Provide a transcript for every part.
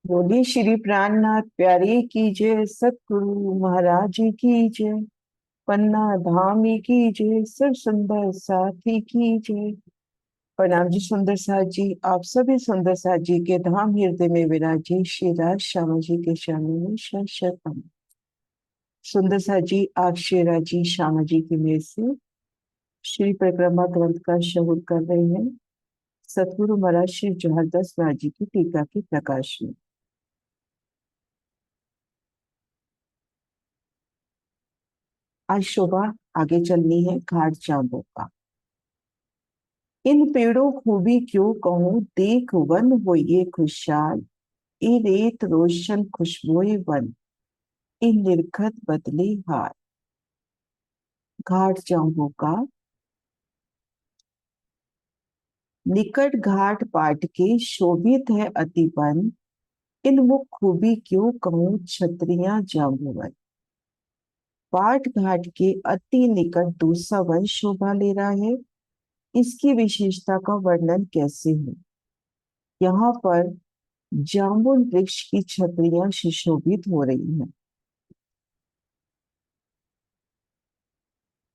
बोले श्री प्राणनाथ प्यारे की जय, सतगुरु महाराज जी की जय। पन्ना धामी की जय, सर सुंदर साथी की जय। प्रणाम जी सुंदर साथ जी, आप सभी सुंदर साथ जी के धाम हृदय में विराजे श्री राज श्यामा जी के चरणों में शत शत प्रणाम। सुंदर साथ जी, आप श्री राज जी श्यामा जी की मेर से श्री परिक्रमा ग्रंथ का श्रवण कर रहे हैं। सतगुरु महाराज श्री जहरदास महाराज जी की टीका के प्रकाश में आज शोभा आगे चलनी है घाट जामों का। इन पेड़ों खूबी क्यों कहूँ, देख वन हो ये खुशहाल। ए रेत रोशन खुशबुए वन, इन निर्खत बदले हाल। घाट जामों का। निकट घाट पाट के शोभित है अति वन, इन मुख खूबी क्यों कहूँ छतरियां जाम्बुवन। पाट घाट के अति निकट दूसरा वन शोभा ले रहा है। इसकी विशेषता का वर्णन कैसे हो। यहाँ पर जामुन वृक्ष की छतरियां सुशोभित हो रही हैं।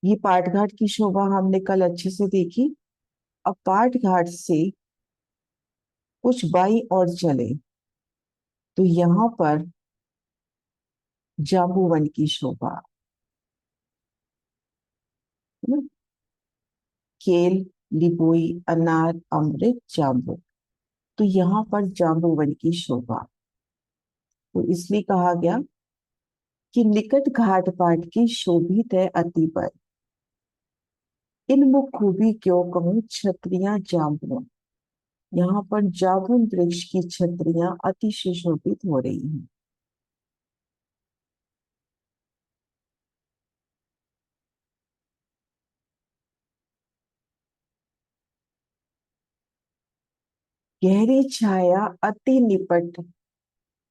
ये पाट घाट की शोभा हमने कल अच्छे से देखी। अब पाट घाट से कुछ बाई और चले तो यहाँ पर जाम्बूवन की शोभा है ना? केल, लिबोई, अनार, अमृत, जाम्बू। तो यहाँ पर जाम्बूवन की शोभा, तो इसलिए कहा गया कि निकट घाट पाट की शोभित है अति पर, इन मुख खूबी क्यों कहूँ छतरियां जाम्बू। यहाँ पर जामुन वृक्ष की छतरियां अति सुशोभित हो रही हैं। गहरी छाया अति निपट,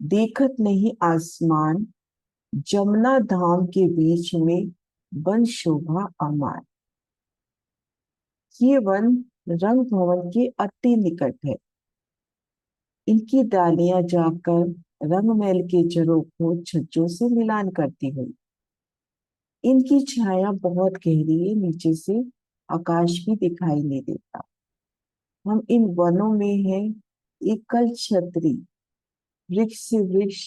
देखत नहीं आसमान। जमुना धाम के बीच में वन शोभा अमार। ये वन रंग भवन के अति निकट है। इनकी डालियां जाकर रंगमहल के जड़ों को छज्जों से मिलान करती हुई। इनकी छाया बहुत गहरी है, नीचे से आकाश भी दिखाई नहीं देता। हम इन वनों में हैं, एकल छतरी, वृक्ष से वृक्ष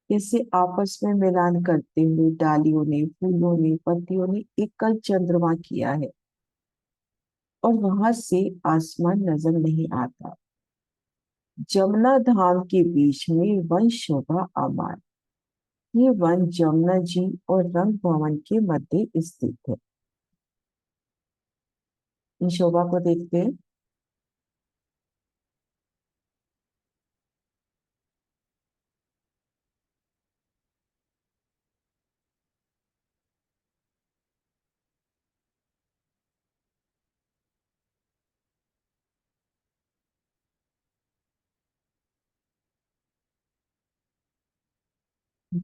कैसे आपस में मिलान करते हुए डालियों ने, फूलों ने, पत्तियों ने एकल चंद्रमा किया है। और वहां से आसमान नजर नहीं आता। जमुना धाम के बीच में वन शोभा अमार। ये वन जमुना जी और रंग भवन के मध्य स्थित है। इन शोभा को देखते हैं।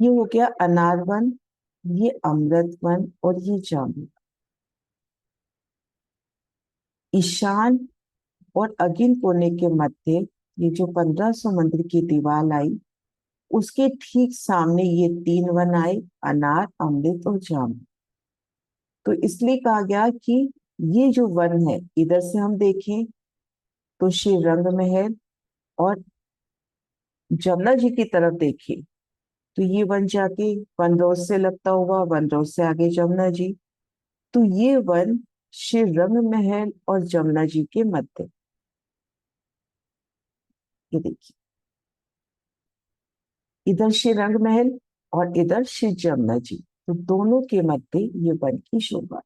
ये हो गया अनार वन, ये अमृत वन और ये जामुन। ईशान और अगिन कोने के मध्य ये जो 1500 मंदिर की दीवार आई, उसके ठीक सामने ये तीन वन आए, अनार, अमृत और जामुन। तो इसलिए कहा गया कि ये जो वन है, इधर से हम देखें तो श्री रंग महल, और जमुना जी की तरफ देखें तो ये वन जाके वन रोड से लगता हुआ वन रोड से आगे जमुना जी। तो ये वन श्री रंग महल और जमुना जी के मध्य, ये देखिए, इधर श्री रंग महल और इधर श्री जमुना जी, तो दोनों के मध्य ये वन की शोभा।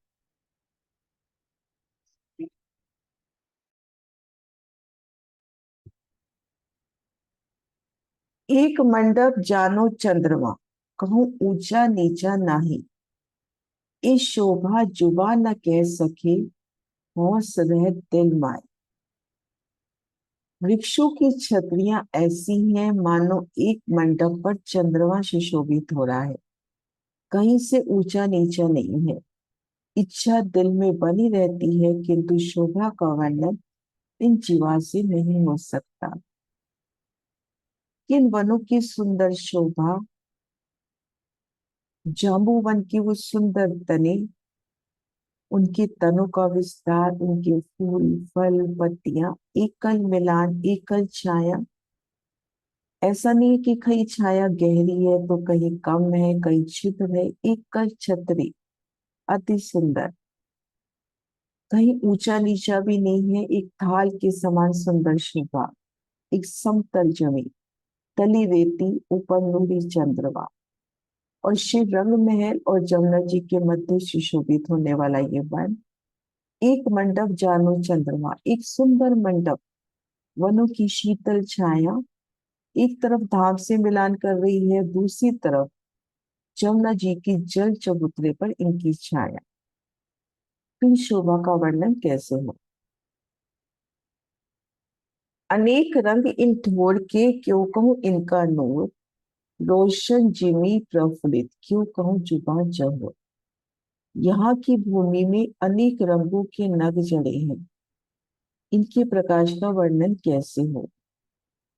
एक मंडप जानो चंद्रमा, कहूँ ऊंचा नीचा नाही। इस शोभा जुबा न कह सके, होश रह दिल माए। वृक्षों की छतरियां ऐसी हैं मानो एक मंडप पर चंद्रमा सुशोभित हो रहा है। कहीं से ऊंचा नीचा नहीं है। इच्छा दिल में बनी रहती है, किंतु शोभा का वर्णन इन जीवा से नहीं हो सकता। किन वनों की सुंदर शोभा, जाम्बू वन की वो सुंदर तने, उनके तनों का विस्तार, उनके फूल फल पत्तियां, एकल मिलान, एकल छाया। ऐसा नहीं है कि कहीं छाया गहरी है तो कहीं कम है, कहीं छिद्र है, एकल छतरी, अति सुंदर। कहीं ऊंचा नीचा भी नहीं है, एक थाल के समान सुंदर शोभा। एक समतल जमीन, तली रेती, ऊपर नूरी चंद्रमा, और श्री रंग महल और जमुना जी के मध्य सुशोभित होने वाला ये वन। एक मंडप जानो चंद्रमा, एक सुंदर मंडप, वनों की शीतल छाया एक तरफ धाम से मिलान कर रही है, दूसरी तरफ जमुना जी की जल चबूतरे पर इनकी छाया। इन शोभा का वर्णन कैसे हो। अनेक रंग इन ठोर के, क्यों कहूँ इनका नूर, रोशन जिमी प्रफुल्लित, क्यों कहूँ जुबान जहर। यहाँ की भूमि में अनेक रंगों के नग जड़े हैं, इनके प्रकाश का वर्णन कैसे हो।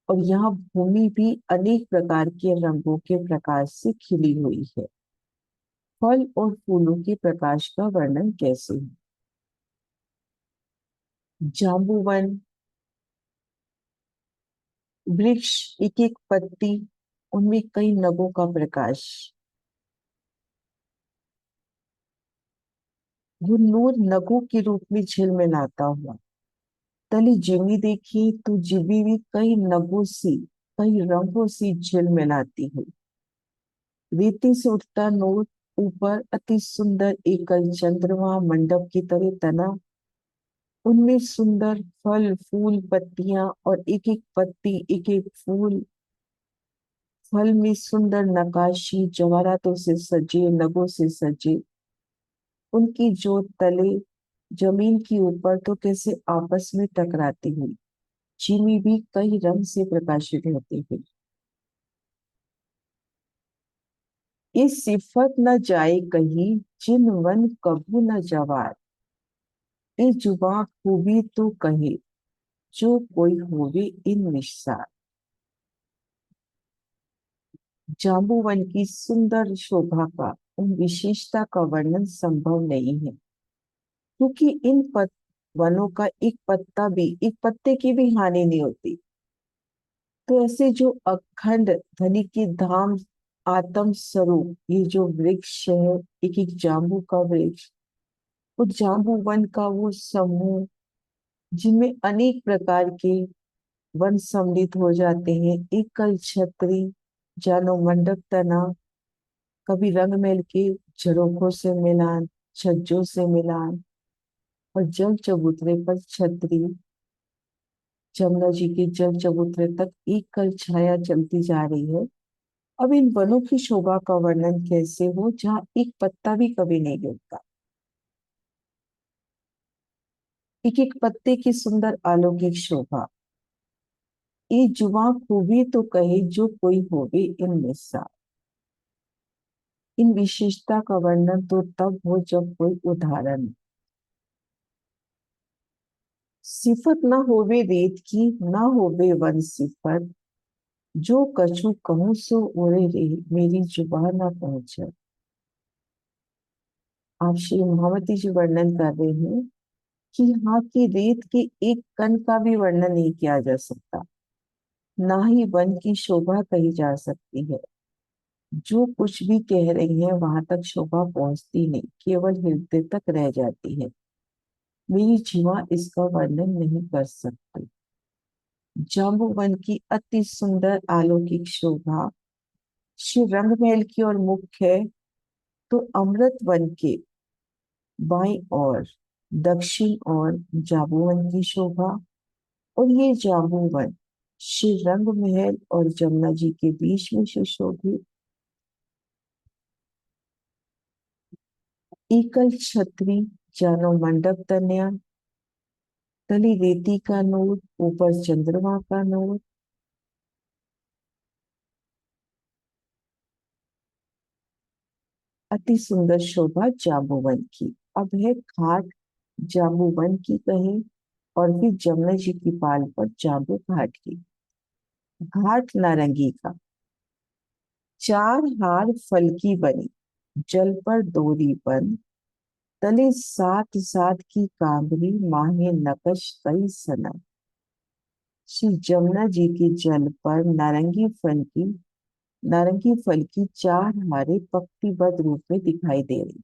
और यहाँ भूमि भी अनेक प्रकार के रंगों के प्रकाश से खिली हुई है। फल और फूलों के प्रकाश का वर्णन कैसे हो। जाम्बूवन, वृक्ष, एक एक पत्ती, उनमें कई नगों का प्रकाश। वो नूर नगों के रूप में झिलमिलाता हुआ। तली जिमी देखी तो जिमी भी कई नगों सी, कई रंगों सी झिलमिलाती हुई। रेती से उठता नूर, ऊपर अति सुंदर एकल चंद्रमा मंडप की तरह तना, उनमें सुंदर फल फूल पत्तियां, और एक एक पत्ती एक एक फूल फल में सुंदर नकाशी, जवाहरातों से सजे, नगों से सजे। उनकी जोत तले जमीन की ऊपर तो कैसे आपस में टकराती हुई, चीनी भी कई रंग से प्रकाशित होती हुई। ये सिफत न जाए कहीं, जिन वन कभू न जवार, ये जुबा खूबी तो कहे, जो कोई होवे इन निस्सार। जाम्बूवन की सुंदर शोभा का, उन विशेषता का वर्णन संभव नहीं है, क्योंकि इन वनों का एक पत्ता भी, एक पत्ते की भी हानि नहीं होती। तो ऐसे जो अखंड धनी की धाम आत्म स्वरूप ये जो वृक्ष है, एक एक जाम्बू का वृक्ष, वो जाम्बू वन का वो समूह, जिनमें अनेक प्रकार के वन सम्मिलित हो जाते हैं। एकल छतरी जानो मंडप तना, कभी रंग महल के झरोखों से मिलान, छज्जों से मिलान, और जल चबूतरे पर छतरी, जमुना जी के जल चबूतरे तक एकल छाया चलती जा रही है। अब इन वनों की शोभा का वर्णन कैसे हो जहाँ एक पत्ता भी कभी नहीं गिरता, एक एक पत्ते की सुंदर अलौकिक शोभा। ये जुबां खूबी तो कहे, जो कोई होवे इनमें सा। इन विशेषता का वर्णन तो तब हो जब कोई उदाहरण। सिफत न होवे रेत की, न होवे वन सिफत, जो कछु कहूँ सो उड़े रे, मेरी जुबान न पहुंचे। आप श्री महावती जी वर्णन कर रहे हैं कि यहाँ की रेत के एक कण का भी वर्णन नहीं किया जा सकता, ना ही वन की शोभा कही जा सकती है। जो कुछ भी कह रही है वहां तक शोभा पहुंचती नहीं, केवल हृदय तक रह जाती है। मेरी जीवा इसका वर्णन नहीं कर सकती। जाम्बूवन की अति सुंदर अलौकिक शोभा श्री रंगमहल की ओर मुख्य है, तो अमृत वन के बाईं ओर दक्षिण ओर जाम्बूवन की शोभा। और ये जाम्बूवन श्री रंग महल और जमुना जी के बीच में सुशोभित। एकल छतरी जानो मंडप तनया, तली रेती का नूर, ऊपर चंद्रमा का नूर। अति सुंदर शोभा जाम्बूवन की। अब है घाट जाम्बूवन की कहें, और फिर जमुना जी की पाल पर जाम्बू घाट की। घाट नारंगी का। चार हार फल की बनी, जल पर डोरी बन, तले सात सात की कांगरी, माहे नकश कई सनम। श्री जमुना जी के जल पर नारंगी फल की चार हारें पंक्तिबद्ध रूप में दिखाई दे रही,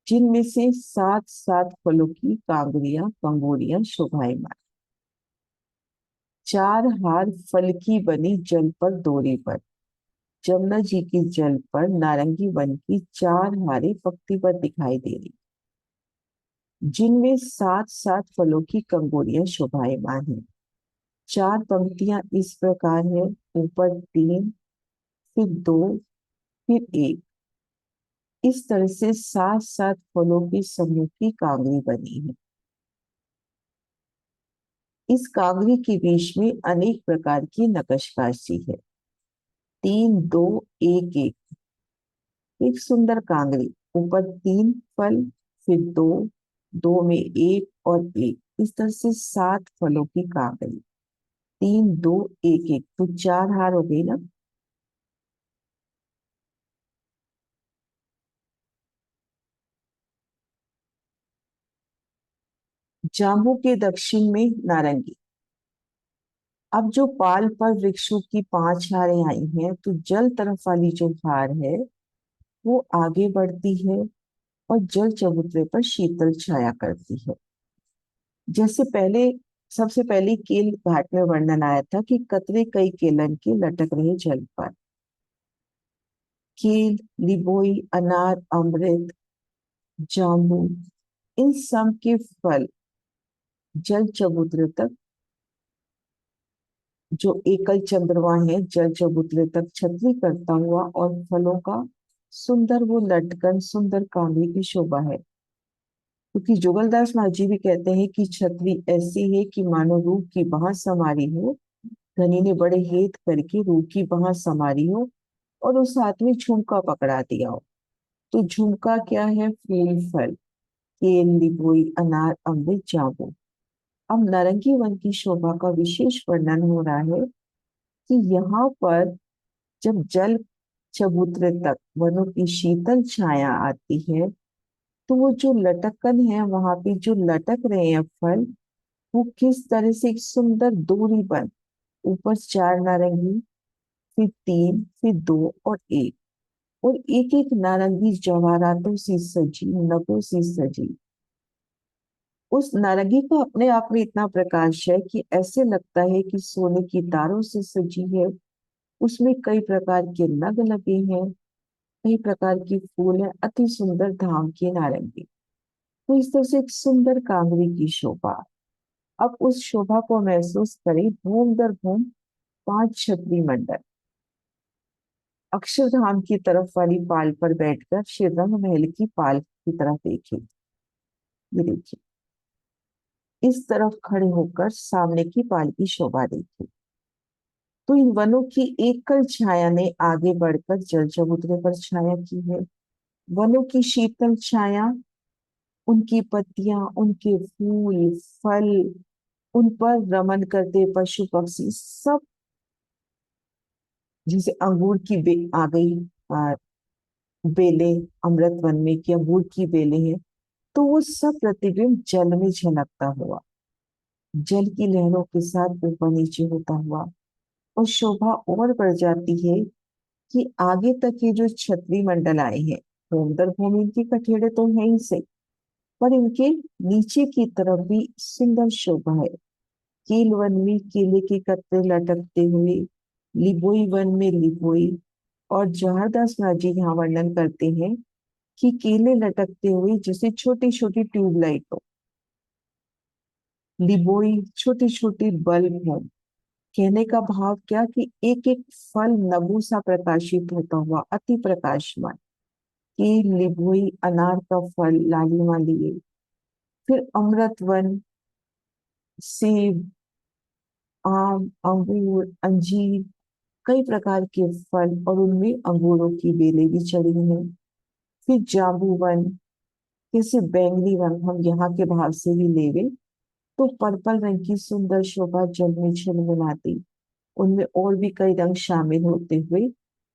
जिनमें से सात सात फलों की कांगरियां कंगोरियां शोभायमान। चार हार फल की बनी, जल पर डोरी पर। जमुना जी के जल पर नारंगी वन की चार हारें पंक्तिबद्ध दिखाई दे रही, जिनमें सात सात फलों की कंगोरियां शोभायमान है। चार पंक्तियां इस प्रकार है, ऊपर तीन, फिर दो, फिर एक। इस तरह से सात सात फलों के समूह की कांगरी बनी है। इस कांगरी के बीच में अनेक प्रकार की नक्काशी है। तीन, दो, एक, एक सुंदर कांगरी। ऊपर तीन फल, फिर दो, दो में एक और एक। इस तरह से सात फलों की कांगरी। तीन, दो, एक, तो चार हार हो गई ना। जांबू के दक्षिण में नारंगी। अब जो पाल पर वृक्षों की पांच हारें आई हैं, तो जल तरफ वाली जो हार है वो आगे बढ़ती है और जल चबूतरे पर शीतल छाया करती है। जैसे पहले, सबसे पहले केल घाट में वर्णन आया था कि कतरे कई केलन के लटक रहे जल पर। केल, लिबोई, अनार, अमृत, जामुन, इन सब के फल जल चबूतरे तक, जो एकल चंद्रमा है, जल चबूतरे तक छतरी करता हुआ, और फलों का सुंदर वो लटकन सुंदर कांगड़ी की शोभा है। क्योंकि जुगलदास माझी भी कहते हैं कि छतरी ऐसी है कि मानो रूह की बांह समारी हो, धनी ने बड़े हेत करके रूह की बांह समारी हो और उस हाथ में झुमका पकड़ा दिया हो। तो झुमका क्या है? फूल फल, केल, लिबोई, अनार, अमृत, जामुन। अब नारंगी वन की शोभा का विशेष वर्णन हो रहा है कि यहाँ पर जब जल चबूतरे तक वनों की शीतल छाया आती है, तो वो जो लटकन है, वहां पे जो लटक रहे हैं फल, वो किस तरह से एक सुंदर डोरी बन, ऊपर चार नारंगी, फिर तीन, फिर दो और एक, और एक एक नारंगी जवाहरातों से सजी, नगों से सजी। उस नारंगी का अपने आप में इतना प्रकाश है कि ऐसे लगता है कि सोने की तारों से सजी है। उसमें कई प्रकार के नग लगे हैं, कई प्रकार के फूल हैं, अति सुंदर धाम की नारंगी। तो इस तरह से एक सुंदर कांगड़ी की शोभा। अब उस शोभा को महसूस करें भूम दर भूम पांच छतरी मंडल। अक्षरधाम की तरफ वाली पाल पर बैठकर श्री रंग महल की पाल की तरफ देखिए। ये देखिए, इस तरफ खड़े होकर सामने की पाल की शोभा देखिए। तो इन वनों की एकल छाया ने आगे बढ़कर जल चबूतरे पर छाया की है। वनों की शीतल छाया, उनकी पत्तियां, उनके फूल, फल, उन पर रमन करते पशु पक्षी सब, जैसे अंगूर की आ गई आ, बेलें, अमृत वन में की अंगूर की बेलें हैं, तो वो सब प्रतिबिंब जल में झलकता हुआ, जल की लहरों के साथ ऊपर नीचे होता हुआ। और शोभा और बढ़ जाती है कि आगे तक ये जो छतरी मंडल आए हैं, भूमधर भूमि इनके कठेड़े तो है ही सही, पर इनके नीचे की तरफ भी सुंदर शोभा है। कील वन में केले के कतरे लटकते हुए, लिबोई वन में लिबोई, और जहरदास माझी यहाँ वर्णन करते हैं कि केले लटकते हुए जैसे छोटी छोटी ट्यूबलाइट हो, लिबोई छोटी छोटी बल्ब हो। कहने का भाव क्या कि एक एक फल नगु सा प्रकाशित होता हुआ अति प्रकाशमान। केल, लिबोई, अनार का फल लालिमा लिए, फिर अमृत वन, सेब, आम, अंगूर, अंजीर, कई प्रकार के फल, और उनमें अंगूरों की बेलें भी चढ़ी हैं। फिर जाम्बूवन, जैसे बैंगनी रंग हम यहाँ के भाव से भी लेवे, तो पर्पल रंग की सुंदर शोभा जल में झिलमिलाती। उनमें और भी कई रंग शामिल होते हुए।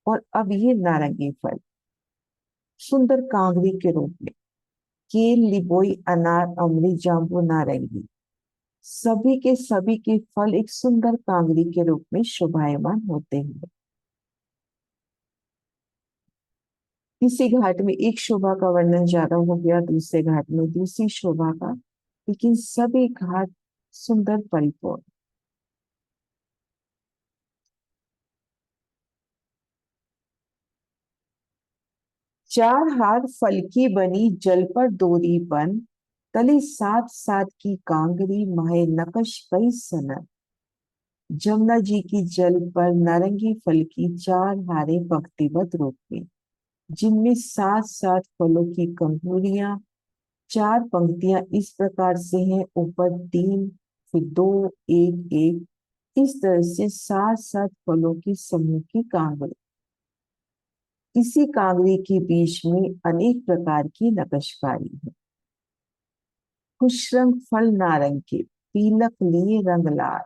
और अब ये नारंगी फल सुंदर कांगड़ी के रूप में, केल, लिबोई, अनार, अमरी, जाम्बू, नारंगी, सभी के फल एक सुंदर कांगड़ी के रूप में शोभायमान होते हैं। किसी घाट में एक शोभा का वर्णन ज्यादा हो गया, दूसरे घाट में दूसरी शोभा का, लेकिन सभी घाट सुंदर परिपूर्ण। चार हार फल की बनी, जल पर डोरी बन, तले सात सात की कांगरी, माहे नकश कई सनन। जमुना जी की जल पर नारंगी फल की चार हारें पंक्तिबद्ध रूप में, जिनमें सात सात फलों की कंगूरियां, चार पंक्तियां इस प्रकार से हैं, ऊपर तीन, फिर दो, एक एक, इस तरह से सात सात फलों की समूह की कांगड़ी। इसी कांगड़ी के बीच में अनेक प्रकार की नक्शकारी है। कुछ रंग फल नारंगी, पीलक लिए रंग लाल,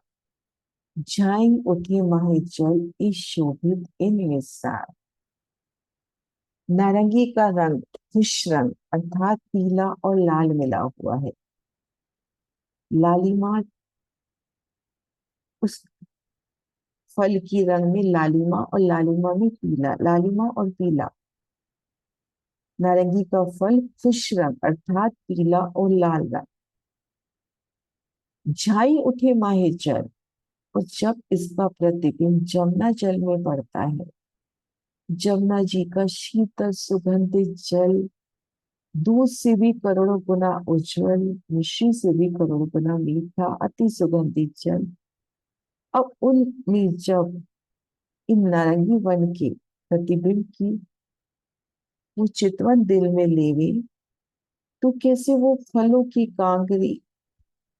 झाई उठे माहे जल, इस शोभित इन विस्तार। नारंगी का रंग खुश रंग अर्थात पीला और लाल मिला हुआ है। लालिमा, उस फल की रंग में लालिमा और लालिमा में पीला, लालिमा और पीला। नारंगी का फल खुश रंग अर्थात पीला और लाल रंग। झाई उठे माहे जल, और जब इसका प्रतिबिंब जमुना जल में पड़ता है, जमुना जी का शीतल सुगंधित जल, दूध से भी करोड़ों गुना उज्जवल, मिश्री से भी करोड़ों गुना मीठा, अति सुगंधित जल, अब उनमें जब इन नारंगी वन के प्रतिबिंब की वो चितवन दिल में लेवे, तो कैसे वो फलों की कांगरी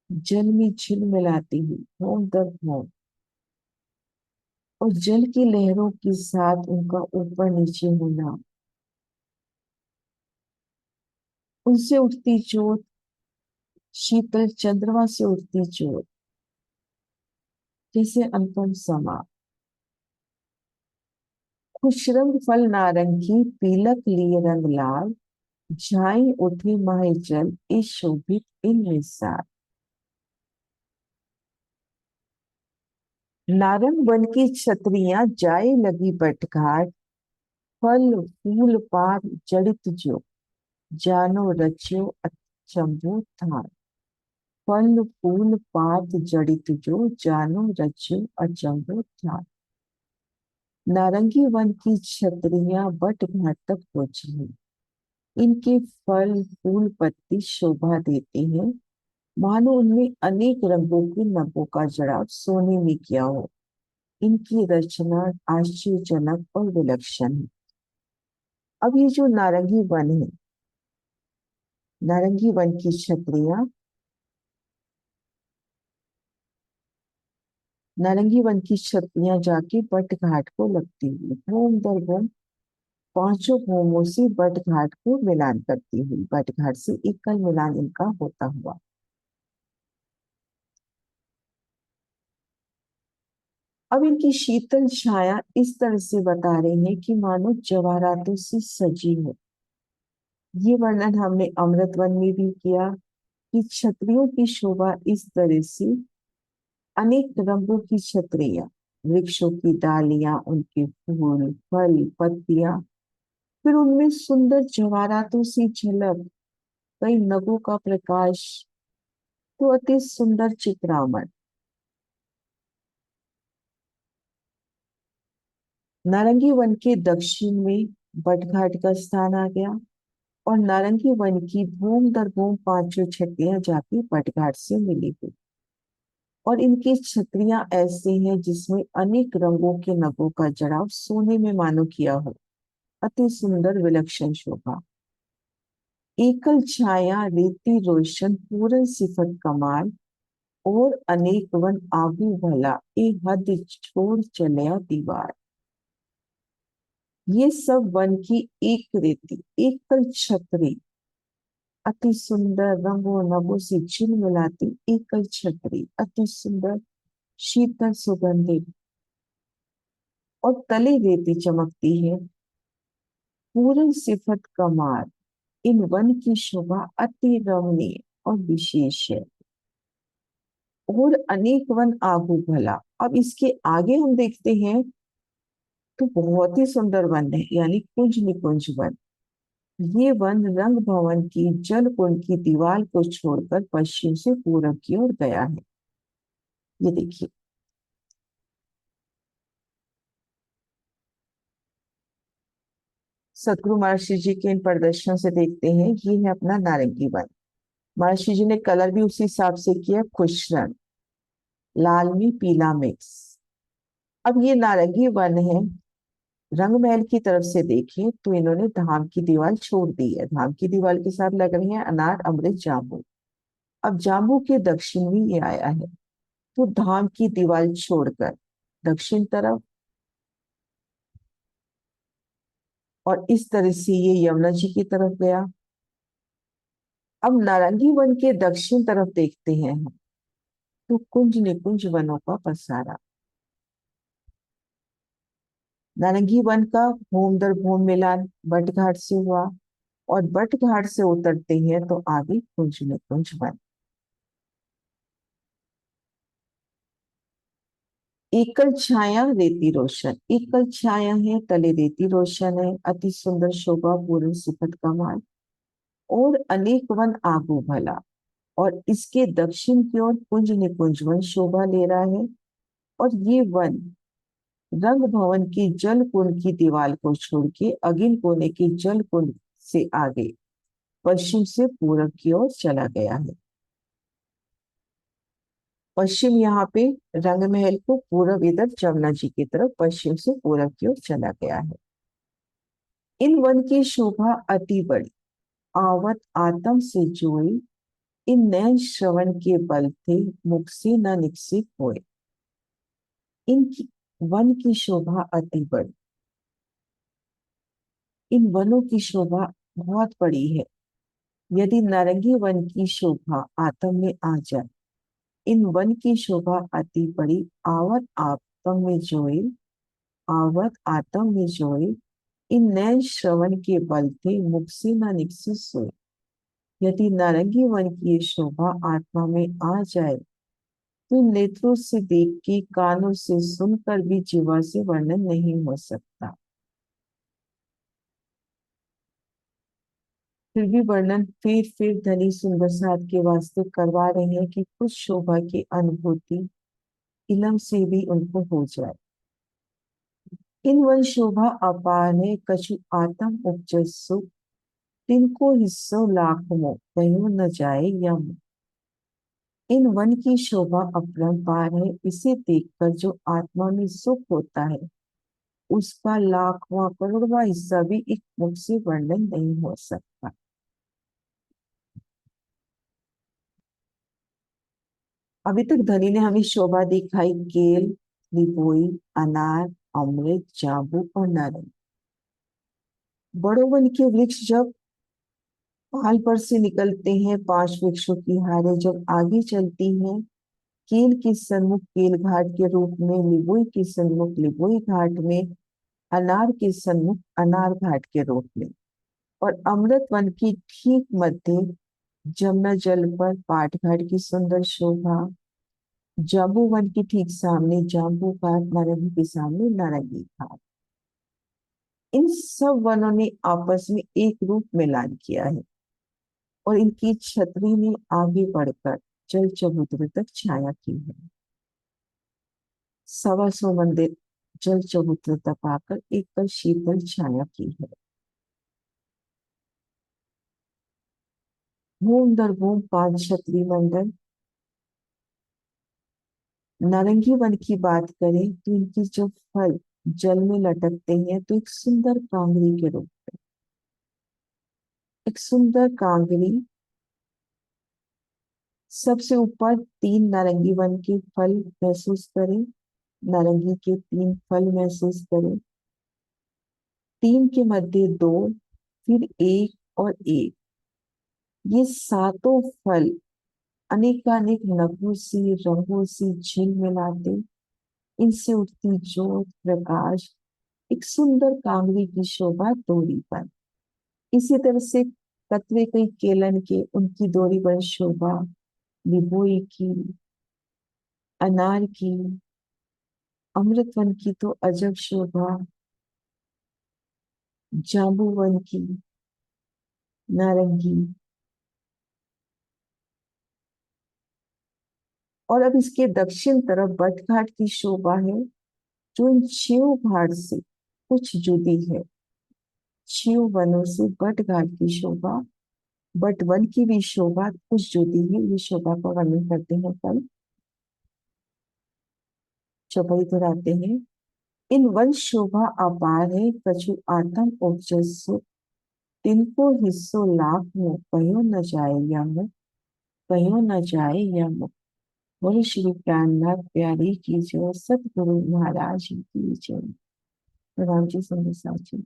जल में झिलमिलाती हुई होम दर होम, और जल की लहरों के साथ उनका ऊपर नीचे होना, उनसे उठती जोत, शीतल चंद्रमा से उठती जोत, जैसे अनुपम समा। खुश रंग फल नारंगी, पीलक लिए रंग लाल, झाई उठे माहे जल, इस शोभित इन निसार। नारंग वन की छतरियां, जाए लगी बटघाट, फल फूल पात जड़ित जो, जानो रच्यो अचंभो थान। फल फूल पात जड़ित जो, जानो रच्यो अचंभो थान। नारंगी वन की छतरियां बट घाट तक पहुंची हैं। इनके फल फूल पत्ती शोभा देते हैं, मानो उनमें अनेक रंगों के नगों का जड़ाव सोने में किया हो। इनकी रचना आश्चर्यजनक और विलक्षण है। अब ये जो नारंगी वन है, नारंगी वन की छतरियां, नारंगी वन की छतरियां जाके बट घाट को लगती हुई घूम दर घूम पांचों घूमों से बट घाट को मिलान करती हुई, बट घाट से एकल मिलान इनका होता हुआ। अब इनकी शीतल छाया इस तरह से बता रही है कि मानो जवाहरातों से सजी हो। ये वर्णन हमने अमृत वन में भी किया कि छतरियों की शोभा इस तरह से, अनेक रंगों की छतरियां, वृक्षों की डालियां, उनके फूल फल पत्तियां, फिर उनमें सुंदर जवाहरातों से झलक, कई नगों का प्रकाश, तो अति सुंदर चित्रामण। नारंगी वन के दक्षिण में बटघाट का स्थान आ गया, और नारंगी वन की बूंद दर बूंद पांचों छतरियां जाके बटघाट से मिली हुई। और इनकी छतरियां ऐसी हैं जिसमें अनेक रंगों के नगों का जड़ाव सोने में मानो किया हो, अति सुंदर विलक्षण शोभा। एकल छाया रेती रोशन पूरन सिफत कमाल, और अनेक वन आगू भला ए हद छोड़ चलिया दीवार। ये सब वन की एक रेती एकल छतरी, अति सुंदर रंगों नगों से झिलमिलाती एकल छतरी, अति सुंदर शीतल सुगंधित, और तले रेती चमकती है। पूर्ण सिफत कमाल, इन वन की शोभा अति रमणीय और विशेष है। और अनेक वन आगू भला, अब इसके आगे हम देखते हैं तो बहुत ही सुंदर वन है, यानी कुंज निकुंज वन। ये वन रंग भवन की जल कुंड की दीवार को छोड़कर पश्चिम से पूरब की ओर गया है। ये देखिए, सतगुरु महर्षि जी के इन प्रदर्शन से देखते हैं, ये है अपना नारंगी वन। महर्षि जी ने कलर भी उसी हिसाब से किया, खुश रंग, लाल में पीला मिक्स। अब ये नारंगी वन है। रंग महल की तरफ से देखें तो इन्होंने धाम की दीवार छोड़ दी है। धाम की दीवार के साथ लग रही है अनार, अमृत, जामुन। अब जाम्बू के दक्षिण में ये आया है, तो धाम की दीवार छोड़कर दक्षिण तरफ, और इस तरह से ये यमुना जी की तरफ गया। अब नारंगी वन के दक्षिण तरफ देखते हैं हम, तो कुंज निकुंज वनों का पसारा। नारंगी वन का भूम दर भूम मिलान बट घाट से हुआ, और बट घाट से उतरते हैं तो आगे कुंज निकुंज वन। एकल छाया रेती रोशन, एकल छाया है, तले रेती रोशन है, अति सुंदर शोभा पूर्ण सिफत कमाल। और अनेक वन आगू भला, और इसके दक्षिण की ओर कुंज निकुंज वन शोभा ले रहा है। और ये वन रंग भवन की जल कुंड की दीवार को छोड़ के अगिन कोने की जल कुंड से आगे पश्चिम से पूरब की ओर चला गया है। पश्चिम यहाँ पे रंग महल को, पूरब इधर जमुना जी की तरफ पश्चिम से पूरब की ओर चला गया है। इन वन की शोभा अति बड़ी, आवत आत्म से जोई, इन नयन श्रवण के बल थे, मुख से न निकसित हुए। इनकी वन की शोभा अति बड़ी, इन वनों की शोभा बहुत बड़ी है। यदि नारंगी वन की शोभा आत्म में आ जाए, इन वन की शोभा अति बड़ी, आवत आत्म में जोए, आवत आत्म में जोए, इन नयन श्रवण के बल थे, मुख से न निकसित सोए। यदि नारंगी वन की ये शोभा आत्मा में आ जाए, तो नेत्रों से देख के, कानों से सुनकर भी जीवा से वर्णन नहीं हो सकता। फिर भी वर्णन फिर धनी सुंदर साथ के वास्ते करवा रहे हैं कि कुछ शोभा की अनुभूति इलम से भी उनको हो जाए। इन वन शोभा अपार है, कछु आत्म उपजस सुख, तिनको हिस्सों लाख मो कहीं न जाए यम। इन वन की शोभा अपरंपार है, इसे देखकर जो आत्मा में सुख होता है, उसका लाखवां करोड़वां हिस्सा भी एक मुख से वर्णन नहीं हो सकता। अभी तक धनी ने हमें शोभा दिखाई केल, लिपोई, अनार, अमृत, जाबू और नारंगी। बड़ों वन के वृक्ष जब पाल पर से निकलते हैं, 5 वृक्षों की हारें जब आगे चलती हैं, केल के सन्मुख केल घाट के रूप में, लिबोई के सन्मुख लिबोई घाट में, अनार के सन्मुख अनार घाट के रूप में, और अमृत वन की ठीक मध्य जमुना जल पर पाट घाट की सुंदर शोभा, जाम्बू वन के ठीक सामने जाम्बू घाट, नारंगी के सामने नारंगी घाट। इन सब वनों ने आपस में एक रूप मिलान किया है, और इनकी छतरी ने आगे बढ़कर जल चबूतरे तक छाया की है। 125 मंदिर जल चबूतरे तक आकर एक पर शीतल छाया की है। भूम दर भूम 5 छतरी मंडल। नारंगी वन की बात करें तो इनकी जो फल जल में लटकते हैं, तो एक सुंदर कांगरी के रूप, एक सुंदर कांगरी। सबसे ऊपर 3 नारंगी वन के फल महसूस करें, नारंगी के 3 फल महसूस करें, 3 के मध्य 2, फिर 1 और 1। ये सातों फल अनेकानेक नगों से, रंगों से झिलमिलाते इनसे उठती ज्योत प्रकाश, एक सुंदर कांगड़ी की शोभा डोरी पर। इसी तरह से कतवे कई केलन के, उनकी डोरी पर शोभा विभोई की, अनार की, अमृतवन की तो अजब शोभा, जांबूवन की, नारंगी। और अब इसके दक्षिण तरफ बटघाट की शोभा है, जो इन 6 घाट से कुछ जुदी है। 6 वनों से बटघाट की शोभा, बटवन की भी शोभा कुछ जुदी है। ये शोभा का वर्णन करते हैं कल। चौपाई दोहराते हैं। इन वन शोभा अपार है, कछु आत्म ओजस्सु, तिनको हिस्सो लाख हो, कहो न जाए या मुख, कहो न जाए या मुख। बोले श्री प्राणनाथ प्यारी की जय, सतगुरु महाराज की जय। राम जी संदेश साची।